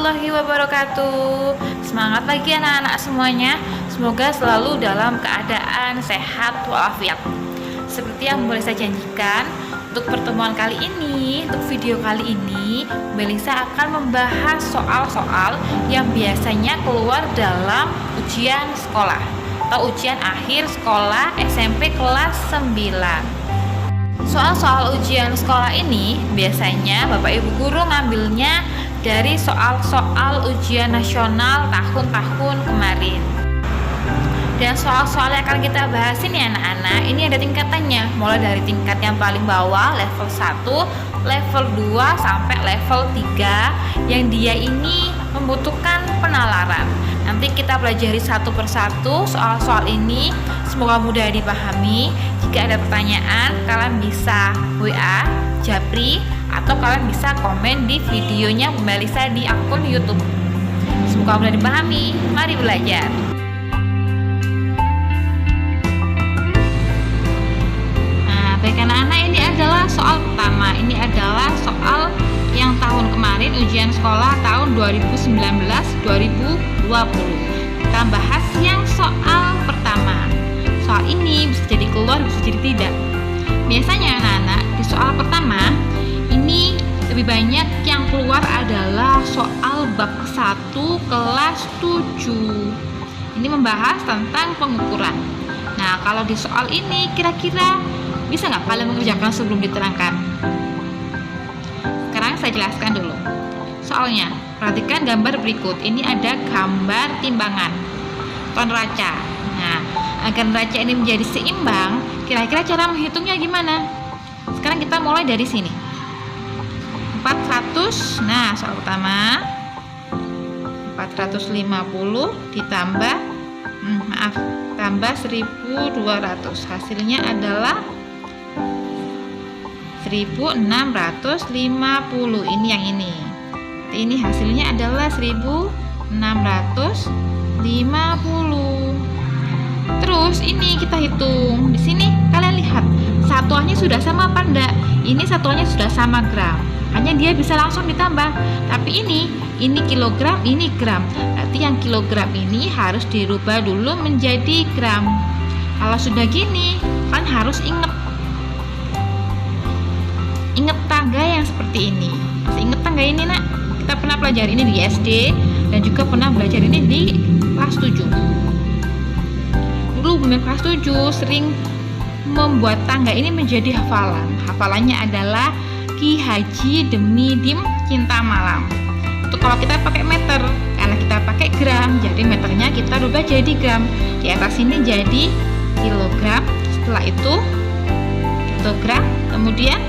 warahmatullahi wabarakatuh. Semangat lagi anak-anak semuanya. Semoga selalu dalam keadaan sehat walafiat. Seperti yang boleh saya janjikan, untuk pertemuan kali ini, untuk video kali ini, Melisa akan membahas soal-soal yang biasanya keluar dalam ujian sekolah atau ujian akhir sekolah SMP kelas 9. Soal-soal ujian sekolah ini biasanya Bapak Ibu Guru ngambilnya dari soal-soal ujian nasional tahun-tahun kemarin. Dan soal-soal yang akan kita bahas ini anak-anak, ini ada tingkatannya, mulai dari tingkat yang paling bawah level 1, level 2 sampai level 3 yang dia ini membutuhkan penalaran. Nanti kita pelajari satu persatu soal-soal ini, semoga mudah dipahami. Jika ada pertanyaan, kalian bisa WA, Japri, atau kalian bisa komen di videonya Melisa di akun YouTube. Semoga mudah dipahami. Mari belajar. Nah, baik anak-anak, ini adalah soal pertama. Ini adalah soal yang tahun kemarin ujian sekolah tahun 2019-2020. Kita bahas yang soal pertama. Soal ini bisa jadi keluar, bisa jadi tidak. Biasanya anak-anak di soal pertama ini lebih banyak yang keluar adalah soal bab 1 kelas 7. Ini membahas tentang pengukuran. Nah, kalau di soal ini kira-kira bisa nggak kalian mengerjakan sebelum diterangkan? Sekarang saya jelaskan dulu. Soalnya, perhatikan gambar berikut. Ini ada gambar timbangan ton raca. Nah, agar neraca ini menjadi seimbang, kira-kira cara menghitungnya gimana? Sekarang kita mulai dari sini. 400. Nah, soal pertama 450 ditambah tambah 1200. Hasilnya adalah 1650. Ini yang ini. Ini hasilnya adalah 1650. Terus ini kita hitung. Di sini kalian lihat satuannya sudah sama apa enggak? Ini satuannya sudah sama gram. Hanya dia bisa langsung ditambah. Tapi ini kilogram, ini gram. Berarti yang kilogram ini harus dirubah dulu menjadi gram. Kalau sudah gini, kan harus ingat tangga yang seperti ini. Masih ingat tangga ini, Nak? Kita pernah pelajari ini di SD dan juga pernah belajar ini di kelas 7. Dulu Bunda kelas 7 sering membuat tangga ini menjadi hafalan. Hafalannya adalah Ki Haji Demi Dim Cinta Malam. Itu kalau kita pakai meter, karena kita pakai gram, jadi meternya kita rubah jadi gram. Di atas ini jadi kilogram, setelah itu kilogram, kemudian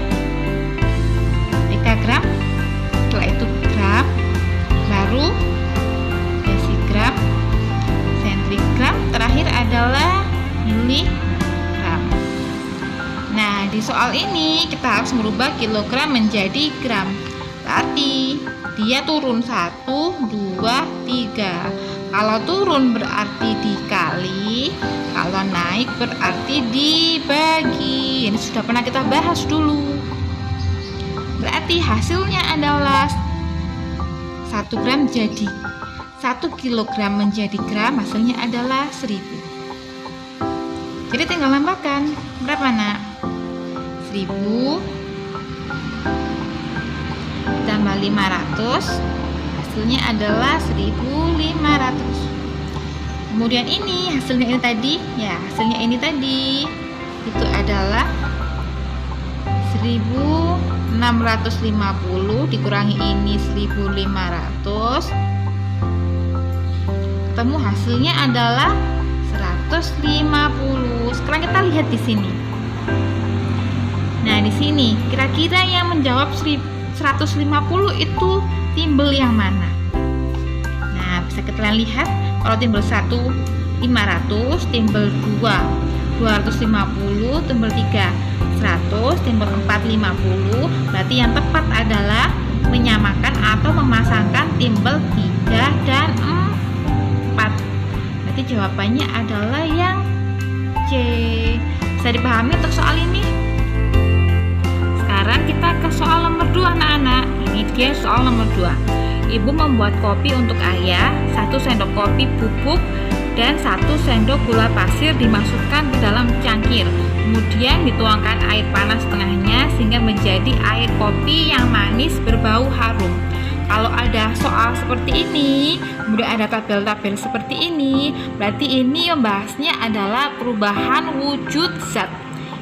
dekagram, setelah itu gram, baru desigram, sentigram, terakhir adalah miligram. Nah, di soal ini kita harus merubah kilogram menjadi gram. Berarti dia turun 1, 2, 3. Kalau turun berarti dikali, kalau naik berarti dibagi. Ini sudah pernah kita bahas dulu. Berarti hasilnya adalah 1 gram jadi 1 kilogram menjadi gram, hasilnya adalah 1000. Jadi tinggal tambahkan berapa, Nak? 1000 tambah 500, hasilnya adalah 1500. Kemudian ini hasilnya ini tadi, ya hasilnya ini tadi itu adalah 1650 dikurangi ini 1500, ketemu hasilnya adalah 150. Sekarang kita lihat di sini. Nah, di sini kira-kira yang menjawab 150 itu timbel yang mana? Nah, bisa kita lihat kalau timbel 1 500, timbel 2 250, timbel 3 100, timbel 4 50. Berarti yang tepat adalah menyamakan atau memasangkan timbel 3 dan 4. Berarti jawabannya adalah yang C. Bisa dipahami untuk soal ini? Sekarang kita ke soal nomor 2 anak-anak. Ini dia soal nomor 2. Ibu membuat kopi untuk ayah, 1 sendok kopi bubuk dan 1 sendok gula pasir dimasukkan ke dalam cangkir. Kemudian dituangkan air panas setengahnya sehingga menjadi air kopi yang manis berbau harum. Kalau ada soal seperti ini, kemudian ada tabel-tabel seperti ini, berarti ini membahasnya adalah perubahan wujud zat.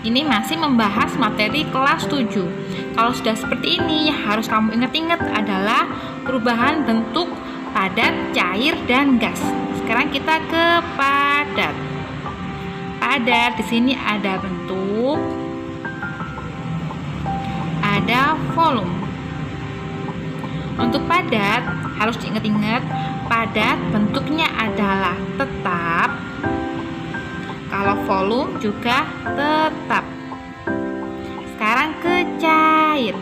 Ini masih membahas materi kelas 7. Kalau sudah seperti ini, yang harus kamu ingat-ingat adalah perubahan bentuk padat, cair, dan gas. Sekarang kita ke padat. Padat di sini ada bentuk, ada volume. Untuk padat harus diingat-ingat, padat bentuknya adalah tetap. Kalau volume juga tetap. Sekarang ke cair.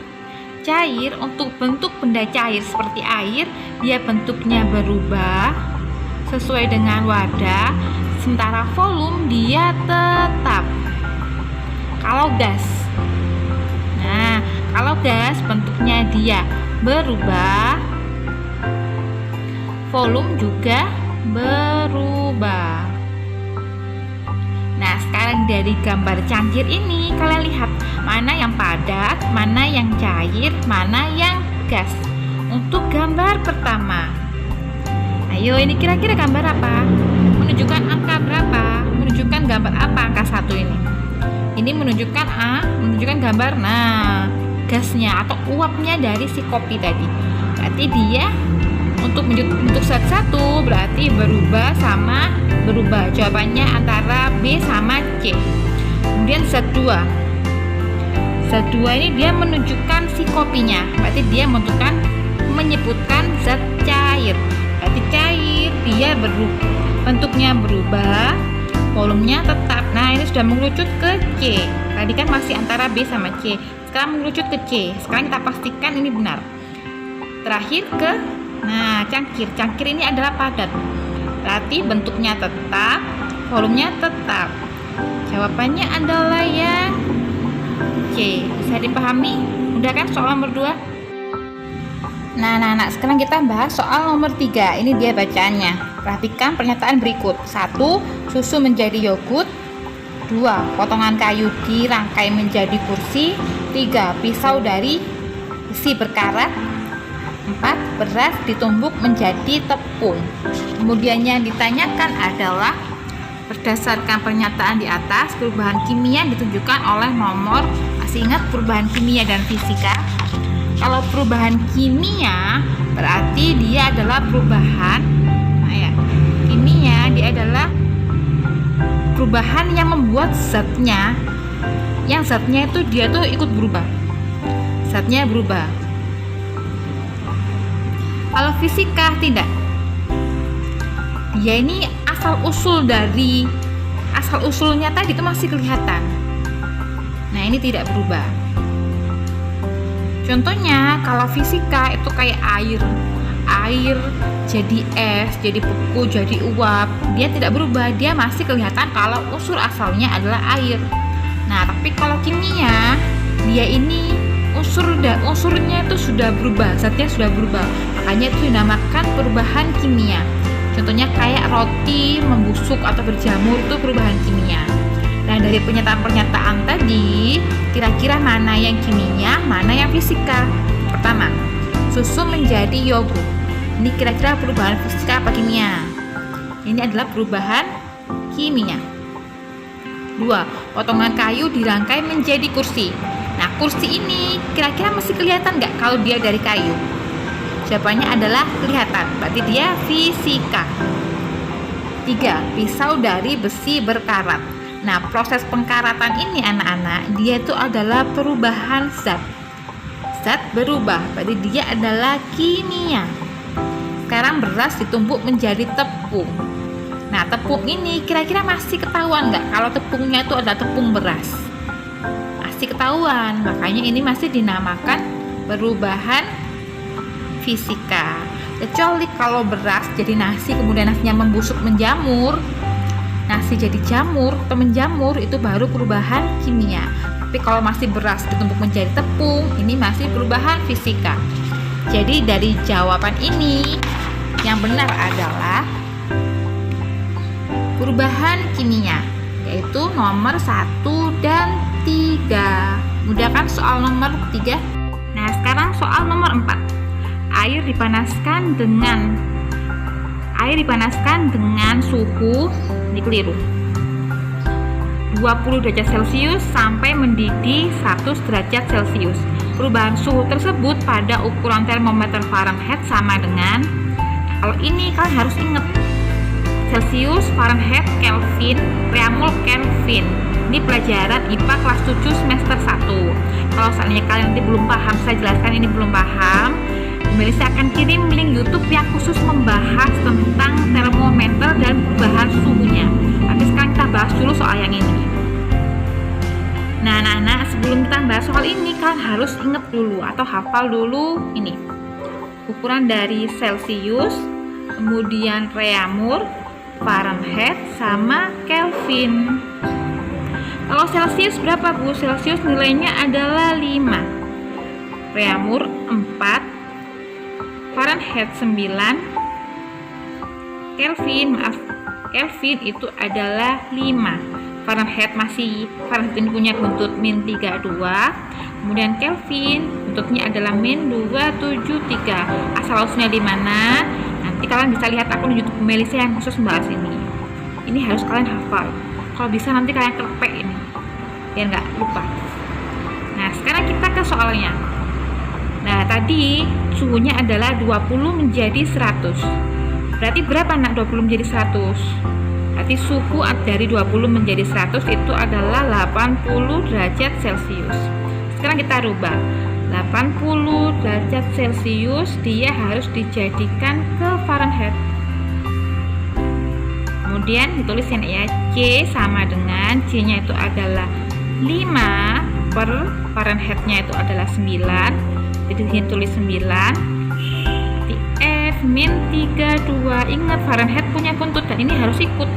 Cair untuk bentuk benda cair seperti air, dia bentuknya berubah sesuai dengan wadah, sementara volume dia tetap. Kalau gas, nah kalau gas bentuknya dia berubah, volume juga berubah. Nah, sekarang dari gambar cangkir ini kalian lihat mana yang padat, mana yang cair, mana yang gas. Untuk gambar pertama, ayo ini kira-kira gambar apa? Menunjukkan angka berapa? Menunjukkan gambar apa angka 1 ini? Ini menunjukkan menunjukkan gambar gasnya atau uapnya dari si kopi tadi. Berarti dia untuk zat 1 berarti berubah sama berubah. Jawabannya antara B sama C. Kemudian zat 2. Zat 2 ini dia menunjukkan si kopinya. Berarti dia menyebutkan zat cair. Berarti cair dia bentuknya berubah, volumenya tetap. Nah, ini sudah mengerucut ke C. Tadi kan masih antara B sama C. Sekarang mengerucut ke C. Sekarang kita pastikan ini benar. Terakhir ke cangkir. Cangkir ini adalah padat. Berarti bentuknya tetap, volumenya tetap. Jawabannya adalah yang C. Bisa dipahami? Udah kan soal nomor 2? Nah, sekarang kita bahas soal nomor 3. Ini dia bacaannya. Perhatikan pernyataan berikut. 1. Susu menjadi yogurt. 2. Potongan kayu dirangkai menjadi kursi. 3. Pisau dari besi berkarat. 4. Beras ditumbuk menjadi tepung. Kemudian yang ditanyakan adalah berdasarkan pernyataan di atas, perubahan kimia ditunjukkan oleh nomor. Masih ingat perubahan kimia dan fisika? Kalau perubahan kimia berarti dia adalah perubahan kimia, dia adalah perubahan yang membuat zatnya, yang zatnya itu dia tuh ikut berubah, zatnya berubah. Kalau fisika tidak, dia ini asal usulnya tadi itu masih kelihatan. Nah, ini tidak berubah. Contohnya kalau fisika itu kayak air jadi es, jadi beku, jadi uap, dia tidak berubah, dia masih kelihatan kalau unsur asalnya adalah air. Nah, tapi kalau kimia, dia ini unsurnya itu sudah berubah, zatnya sudah berubah, makanya itu dinamakan perubahan kimia. Contohnya kayak roti membusuk atau berjamur, itu perubahan kimia. Nah, dari pernyataan-pernyataan tadi, kira-kira mana yang kimia, mana yang fisika? Pertama, susu menjadi yogurt. Ini kira-kira perubahan fisika apa kimia? Ini adalah perubahan kimia. 2. Potongan kayu dirangkai menjadi kursi. Nah, kursi ini kira-kira masih kelihatan nggak kalau dia dari kayu? Jawabannya adalah kelihatan, berarti dia fisika. 3. Pisau dari besi berkarat. Nah, proses pengkaratan ini anak-anak, dia itu adalah perubahan zat. Zat berubah, berarti dia adalah kimia. Sekarang beras ditumbuk menjadi tepung. Nah, tepung ini kira-kira masih ketahuan nggak kalau tepungnya itu adalah tepung beras? Masih ketahuan, makanya ini masih dinamakan perubahan fisika. Kecuali kalau beras jadi nasi, kemudian nasinya membusuk menjamur, nasi jadi jamur atau menjamur, itu baru perubahan kimia. Tapi kalau masih beras ditumbuk menjadi tepung, ini masih perubahan fisika. Jadi dari jawaban ini yang benar adalah perubahan kimia, yaitu nomor 1 dan 3. Mudah kan soal nomor 3? Nah, sekarang soal nomor 4. Air dipanaskan dengan suhu, ini keliru, 20 derajat Celcius sampai mendidih 100 derajat Celcius. Perubahan suhu tersebut pada ukuran termometer Fahrenheit sama dengan, kalau ini kalian harus ingat, Celcius, Fahrenheit, Kelvin, reamol, Kelvin. Ini pelajaran IPA kelas 7 semester 1. Kalau seandainya kalian nanti belum paham, saya jelaskan ini belum paham, saya akan kirim link YouTube yang khusus membahas tentang termometer dan perubahan suhunya. Tapi sekarang kita bahas dulu soal yang ini. Nah, anak-anak, sebelum kita bahas soal ini, kalian harus ingat dulu atau hafal dulu ini. Ukuran dari Celcius, kemudian reamur, Fahrenheit, sama Kelvin. Kalau Celcius berapa, Bu? Celcius nilainya adalah 5. Reamur 4. Fahrenheit 9. Kelvin itu adalah 5. Fahrenheit ini punya buntut min 32. Kemudian Kelvin buntutnya adalah min 273. Asal usulnya di mana? Nanti kalian bisa lihat akun YouTube Melisa yang khusus membahas ini. Ini harus kalian hafal. Kalau bisa nanti kalian kelepek ini, biar nggak lupa. Nah, sekarang kita ke soalnya. Nah, tadi suhunya adalah 20 menjadi 100. Berarti berapa, nak? 20 menjadi 100. Berarti suhu dari 20 menjadi 100 itu adalah 80 derajat Celcius. Sekarang kita rubah. 80 derajat Celcius dia harus dijadikan ke Fahrenheit. Kemudian ditulisin ya, C sama dengan, C-nya itu adalah 5 per Fahrenheit-nya itu adalah 9. Jadi sini tulis 9. Di F min 32. Ingat Fahrenheit punya buntut dan ini harus ikut.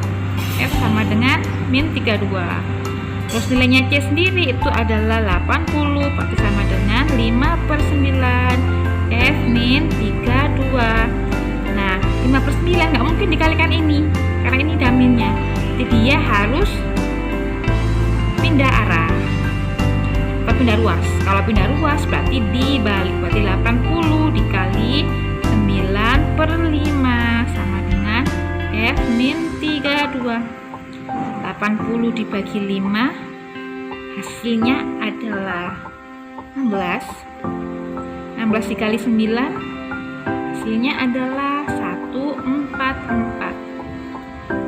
F sama dengan min 32. Terus nilainya C sendiri itu adalah 80, berarti sama dengan 5 per 9. F min 32. Nah, 5 per 9 nggak mungkin dikalikan ini, karena ini daminnya. Jadi dia harus pindah arah atau pindah ruas. Kalau pindah ruas berarti dibalik, berarti 80 dikali 9 per 5 sama dengan F min 32. 80 dibagi 5 hasilnya adalah 16. 16 dikali 9 hasilnya adalah 144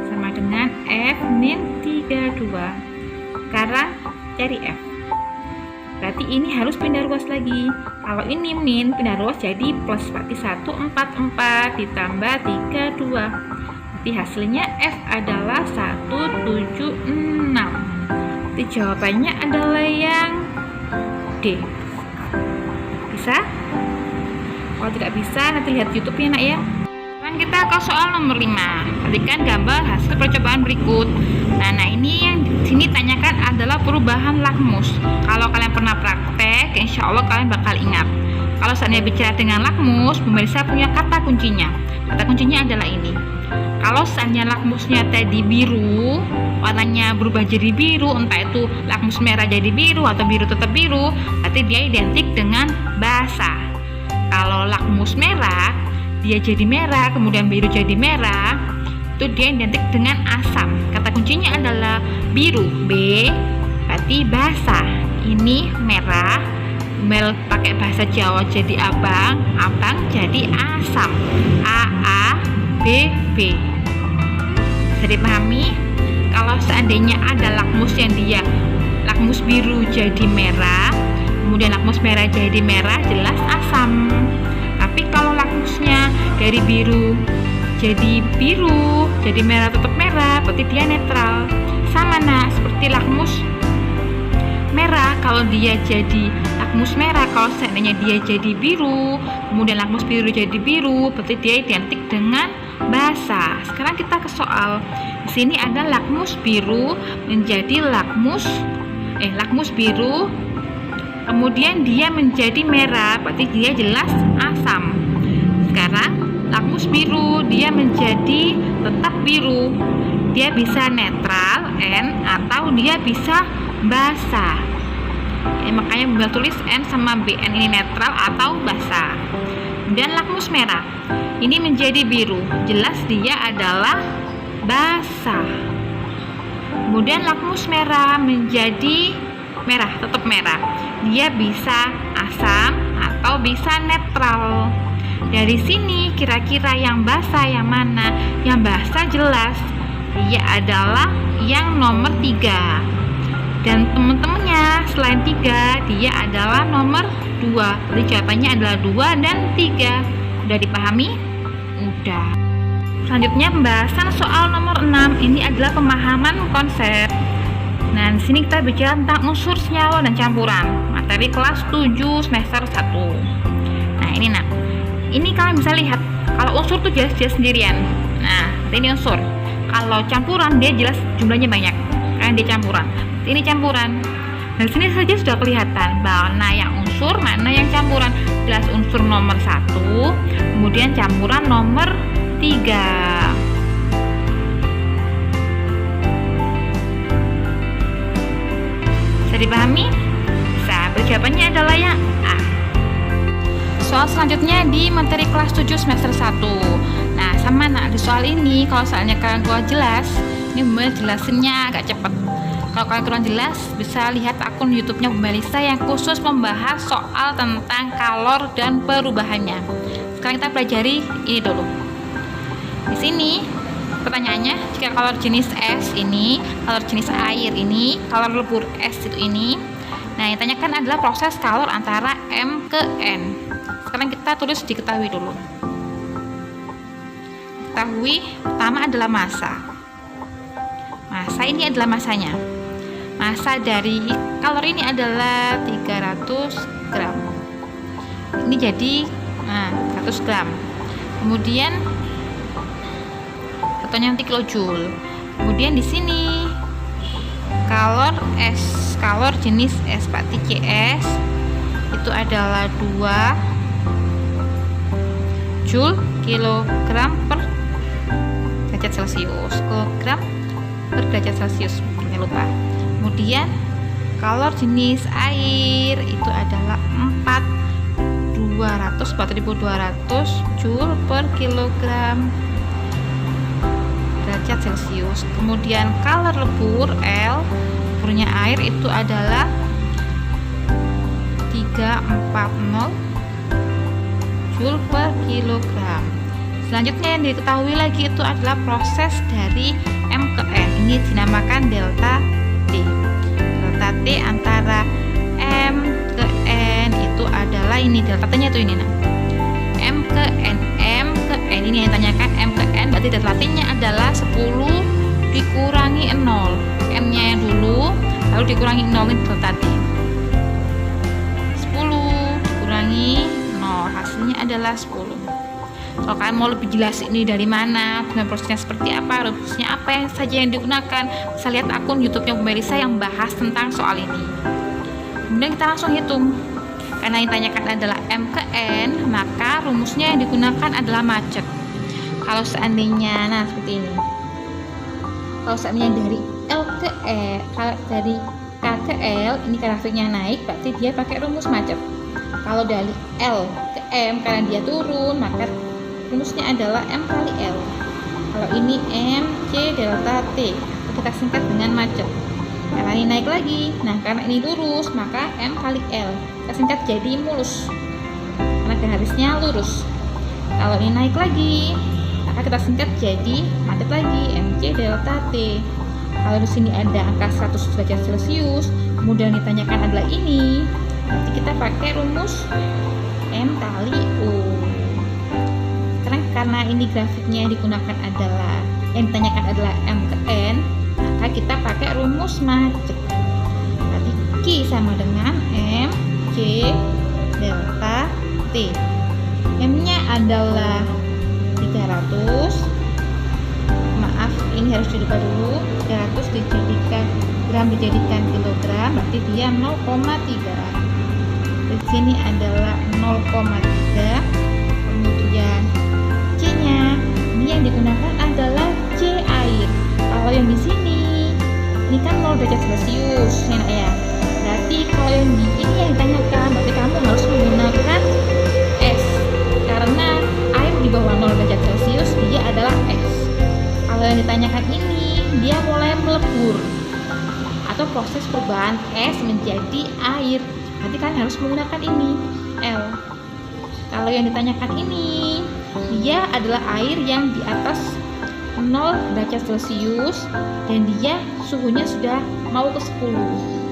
sama dengan F min 32. Sekarang cari F. Berarti ini harus pindah ruas lagi. Kalau ini min, pindah ruas jadi plus, berarti 144 ditambah 32. Berarti hasilnya F adalah 176. Jadi jawabannya adalah yang D. Bisa? Kalau tidak bisa, nanti lihat YouTube-nya, nak ya. Sekarang kita ke soal nomor 5. Perhatikan gambar hasil percobaan berikut. Nah, ini yang sini tanyakan adalah perubahan lakmus. Kalau kalian pernah praktek, insya Allah kalian bakal ingat. Kalau seandainya bicara dengan lakmus, pemirsa punya kata kuncinya. Kata kuncinya adalah ini. Kalau seandainya lakmusnya tadi biru, warnanya berubah jadi biru, entah itu lakmus merah jadi biru atau biru tetap biru, berarti dia identik dengan basa. Kalau lakmus merah, dia jadi merah, kemudian biru jadi merah, itu dia identik dengan asam. Kata kuncinya adalah biru, B, berarti basa. Ini merah, pakai bahasa Jawa jadi abang, abang jadi asam, A, B, B. Bisa dipahami? Kalau seandainya ada lakmus yang dia lakmus biru jadi merah, kemudian lakmus merah jadi merah, jelas asam. Tapi kalau lakmusnya dari biru jadi biru, jadi merah tetap merah, berarti dia netral. Sama, nah, seperti lakmus merah, kalau dia jadi lakmus merah, kalau seandainya dia jadi biru, kemudian lakmus biru jadi biru, berarti dia identik dengan basa. Sekarang kita ke soal. Di sini ada lakmus biru menjadi lakmus biru, kemudian dia menjadi merah, berarti dia jelas asam. merah, lakmus biru, dia menjadi tetap biru. Dia bisa netral N atau dia bisa basah. Makanya Bunda tulis N sama BN ini netral atau basah. Dan lakmus merah ini menjadi biru, jelas dia adalah basah. Kemudian lakmus merah menjadi merah, tetap merah, dia bisa asam atau bisa netral. Dari sini kira-kira yang basah yang mana? Yang basah jelas dia adalah yang nomor 3. Dan teman-temannya selain 3 dia adalah nomor 2. Jadi jawabannya adalah 2 dan 3. Udah dipahami? Udah. Selanjutnya pembahasan soal nomor 6. Ini adalah pemahaman konsep. Nah, di sini kita bicara tentang unsur senyawa dan campuran. Materi kelas 7 semester 1. Nah, ini nak. Ini kalian bisa lihat kalau unsur tuh jelas sendirian. Nah, ini unsur. Kalau campuran dia jelas jumlahnya banyak. Karena dia campuran. Ini campuran. Dari sini saja sudah kelihatan mana yang unsur, mana yang campuran. Jelas unsur nomor 1, kemudian campuran nomor 3. Bisa dipahami? Bisa. Jawabannya adalah yang A. Soal selanjutnya di materi kelas 7 semester 1. Nah, sama nak di soal ini kalau soalnya kalian kurang jelas, ini mulai jelasinnya agak cepat. Kalau kalian kurang jelas, bisa lihat akun YouTube-nya Bu Melisa yang khusus membahas soal tentang kalor dan perubahannya. Sekarang kita pelajari ini dulu. Di sini pertanyaannya, jika kalor jenis es ini, kalor jenis air ini, kalor lebur es itu ini. Nah, yang ditanyakan adalah proses kalor antara M ke N. Sekarang kita tulis diketahui dulu. Diketahui pertama adalah massa. Massa ini adalah massanya. Massa dari kalor ini adalah 300 gram. Ini jadi 100 gram. Kemudian satunya nanti kilojoule. Kemudian di sini kalor es, kalor jenis es Pak TCS itu adalah 2 joule kilogram per derajat Celcius. Kilogram per derajat Celcius, jangan lupa. Kemudian kalor jenis air itu adalah 4.200 joule per kilogram derajat Celcius. Kemudian kalor lebur L, leburnya air itu adalah 340 joule per kilogram. Selanjutnya yang diketahui lagi itu adalah proses dari M ke N. Ini dinamakan delta T. Delta T antara M ke N itu adalah ini delta T-nya tuh ini nah. M ke N, M ke N ini yang ditanyakan M ke N, berarti delta T-nya adalah 10 dikurangi 0. M-nya yang dulu, lalu dikurangi 0 ini delta T. 10 dikurangi 0, hasilnya adalah 10. Kalau kalian mau lebih jelas ini dari mana, dengan prosesnya seperti apa, rumusnya apa yang saja yang digunakan, bisa lihat akun YouTube-nya Bu Melisa yang bahas tentang soal ini. Kemudian kita langsung hitung. Karena yang ditanyakan adalah M ke N, maka rumusnya yang digunakan adalah macet. Kalau seandainya, nah seperti ini. Kalau seandainya dari L ke E, dari K ke L, ini grafiknya naik, berarti dia pakai rumus macet. Kalau dari L ke M, karena dia turun, maka rumusnya adalah M kali L. Kalau ini M C delta T, kita singkat dengan macet. Karena ini naik lagi, nah karena ini lurus, maka M kali L kita singkat jadi mulus, karena garisnya lurus. Kalau ini naik lagi, maka kita singkat jadi macet lagi, MC delta T. Kalau di sini ada angka 100 derajat Celcius, kemudian ditanyakan adalah ini, berarti kita pakai rumus M kali U. Sekarang karena ini grafiknya yang digunakan adalah, yang ditanyakan adalah M ke N, maka kita pakai rumus macet. Berarti Q sama dengan M C delta T. M-nya adalah 300. Maaf, ini harus dirubah dulu. 300 dijadikan gram dijadikan kilogram, berarti dia 0,3. Di sini adalah 0,3. Kemudian yang digunakan adalah C, air. Kalau yang di sini, ini kan 0 derajat Celcius, ya nak ya. Berarti kalau yang di ini yang ditanyakan, berarti kamu harus menggunakan S. Karena air di bawah 0 derajat Celcius dia adalah S. Kalau yang ditanyakan ini, dia mulai melebur atau proses perubahan es menjadi air, berarti kalian harus menggunakan ini, L. Kalau yang ditanyakan ini, dia adalah air yang di atas 0 derajat Celcius dan dia suhunya sudah mau ke 10.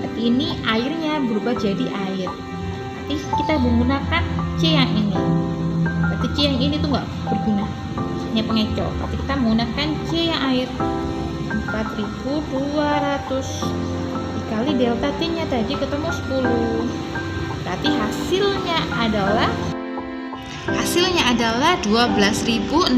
Berarti ini airnya berubah jadi air. Berarti kita menggunakan C yang ini. Berarti C yang ini tuh nggak berguna, hanya pengecoh. Berarti kita menggunakan C yang air. 4200 dikali delta T nya tadi ketemu 10. Berarti hasilnya adalah 12.600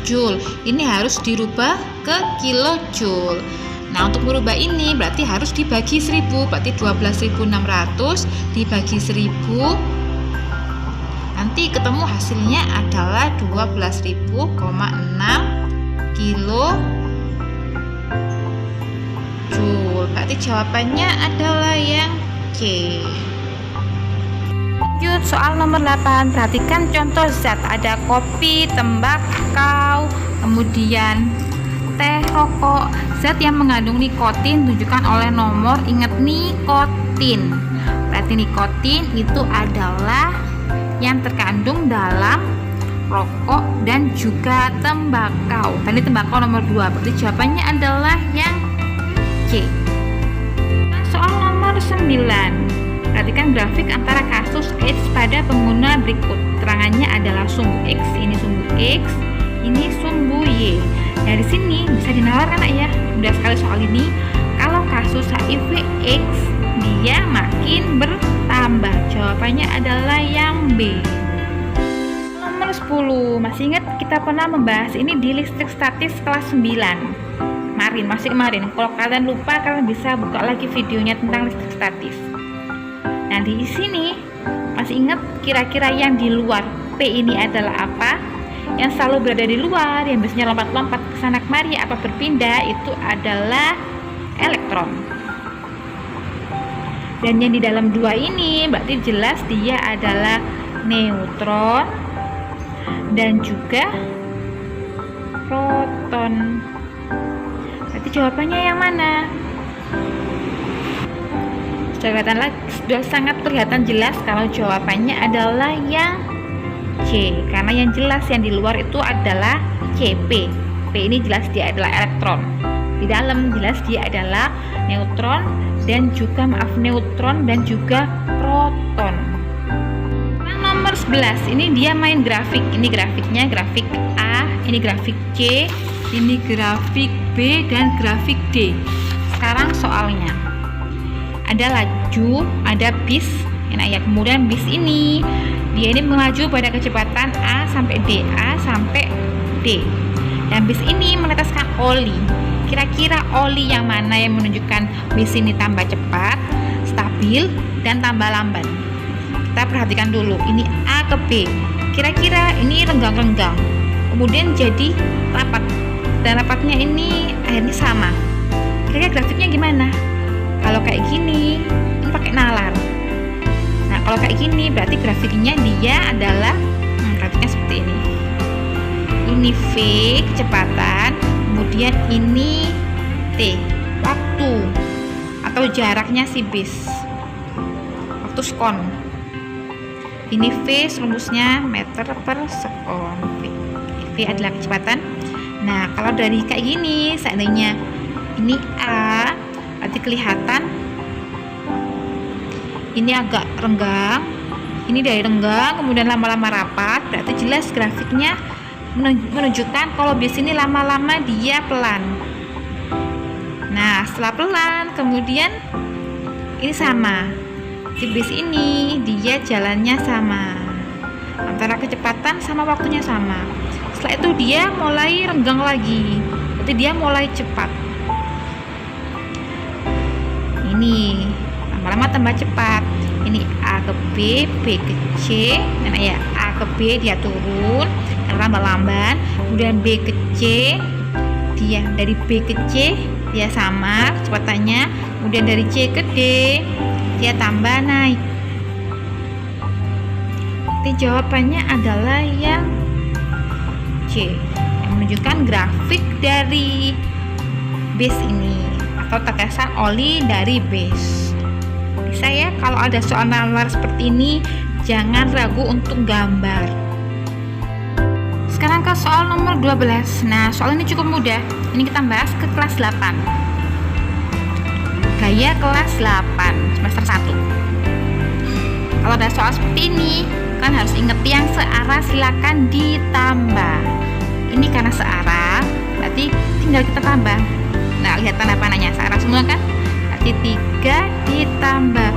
Joule. Ini harus dirubah ke kilojoule. Nah, untuk merubah ini berarti harus dibagi 1000. Berarti 12.600 dibagi 1000, nanti ketemu hasilnya adalah 12.000,6 kilojoule. Berarti jawabannya adalah yang C. Lanjut soal nomor 8. Perhatikan contoh zat. Ada kopi, tembakau, kemudian teh, rokok. Zat yang mengandung nikotin tunjukkan oleh nomor. Ingat nikotin. Berarti nikotin itu adalah yang terkandung dalam rokok dan juga tembakau. Tadi tembakau nomor 2. Berarti jawabannya adalah yang C. Soal nomor 9. Perhatikan grafik antara kasus AIDS pada pengguna berikut. Keterangannya adalah sumbu X, ini sumbu X, ini sumbu Y. Dari sini bisa dinalar kan ya? Mudah sekali soal ini. Kalau kasus HIV AIDS dia makin bertambah. Jawabannya adalah yang B. Nomor 10. Masih ingat kita pernah membahas ini di listrik statis kelas 9. Kemarin. Kalau kalian lupa, kalian bisa buka lagi videonya tentang listrik statis. Nah, di sini masih ingat kira-kira yang di luar P ini adalah apa? Yang selalu berada di luar, yang biasanya lompat-lompat ke sana kemari atau berpindah, itu adalah elektron. Dan yang di dalam 2 ini berarti jelas dia adalah neutron dan juga proton. Berarti jawabannya yang mana? Sudah sangat kelihatan jelas kalau jawabannya adalah yang C. Karena yang jelas yang di luar itu adalah CP. P ini jelas dia adalah elektron. Di dalam jelas dia adalah neutron dan juga neutron dan juga proton. Nah, nomor 11 ini dia main grafik. Ini grafiknya grafik A, ini grafik C, ini grafik B dan grafik D. Sekarang soalnya. Ada laju, ada bis, ya. Kemudian bis ini dia ini melaju pada kecepatan A sampai D, A sampai D. Dan bis ini meneteskan oli. Kira-kira oli yang mana yang menunjukkan bis ini tambah cepat, stabil, dan tambah lambat? Kita perhatikan dulu. Ini A ke B. Kira-kira ini renggang-renggang, kemudian jadi rapat. Dan rapatnya ini akhirnya sama. Kira-kira grafiknya gimana? Kalau kayak gini, ini pakai nalar. Nah, kalau kayak gini berarti grafiknya dia adalah grafiknya seperti ini. Ini V kecepatan, kemudian ini T waktu atau jaraknya si bis, waktu sekon. Ini V rumusnya meter per sekon. V adalah kecepatan. Nah, kalau dari kayak gini, seandainya ini A, berarti kelihatan ini agak renggang, ini dari renggang kemudian lama-lama rapat, berarti jelas grafiknya menunjukkan kalau bis ini lama-lama dia pelan. Nah, setelah pelan kemudian ini sama, si bis ini dia jalannya sama, antara kecepatan sama waktunya sama. Setelah itu dia mulai renggang lagi, berarti dia mulai cepat. Ini lama-lama tambah cepat. Ini A ke B, B ke C. Nah ya, A ke B dia turun karena lamban. Kemudian B ke C, dia dari B ke C dia sama kecepatannya. Kemudian dari C ke D dia tambah naik. Jadi jawabannya adalah yang C, yang menunjukkan grafik dari base ini atau tetesan oli dari base. Bisa ya, kalau ada soal nalar seperti ini jangan ragu untuk gambar. Sekarang ke soal nomor 12. Nah, soal ini cukup mudah. Ini kita bahas ke kelas 8. Gaya kelas 8 semester 1. Kalau ada soal seperti ini, kan harus inget yang searah silakan ditambah. Ini karena searah, berarti tinggal kita tambah. Nah, lihat tanda panahnya searah semua kan? Berarti 3 ditambah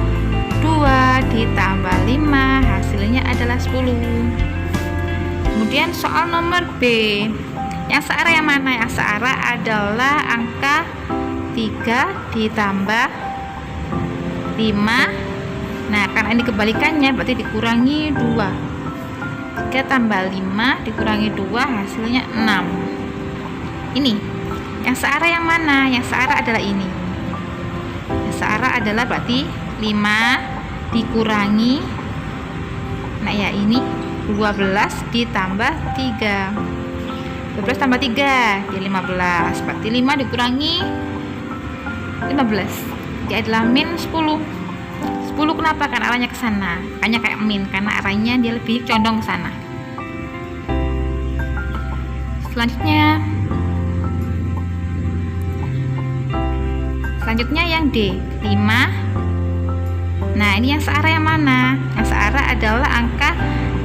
2 ditambah 5 hasilnya adalah 10. Kemudian soal nomor B. Yang searah yang mana? Yang searah adalah angka 3 ditambah 5. Nah, karena ini kebalikannya berarti dikurangi 2. 3 tambah 5 dikurangi 2 hasilnya 6. Ini yang searah yang mana? Yang searah adalah ini. Yang searah adalah berarti 5 dikurangi, nah ya ini 12 ditambah 3. 12 tambah 3 ya 15. Berarti 5 dikurangi 15 dia adalah min 10. 10 kenapa? Karena arahnya ke sana. Makanya kayak min karena arahnya dia lebih condong ke sana. Selanjutnya yang D, 5. Nah, ini yang searah yang mana? Yang searah adalah angka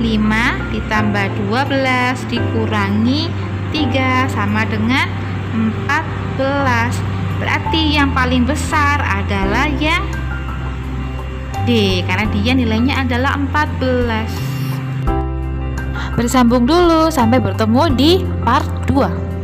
5 ditambah 12 dikurangi 3 sama dengan 14. Berarti yang paling besar adalah yang D karena dia nilainya adalah 14. Bersambung dulu sampai bertemu di part 2.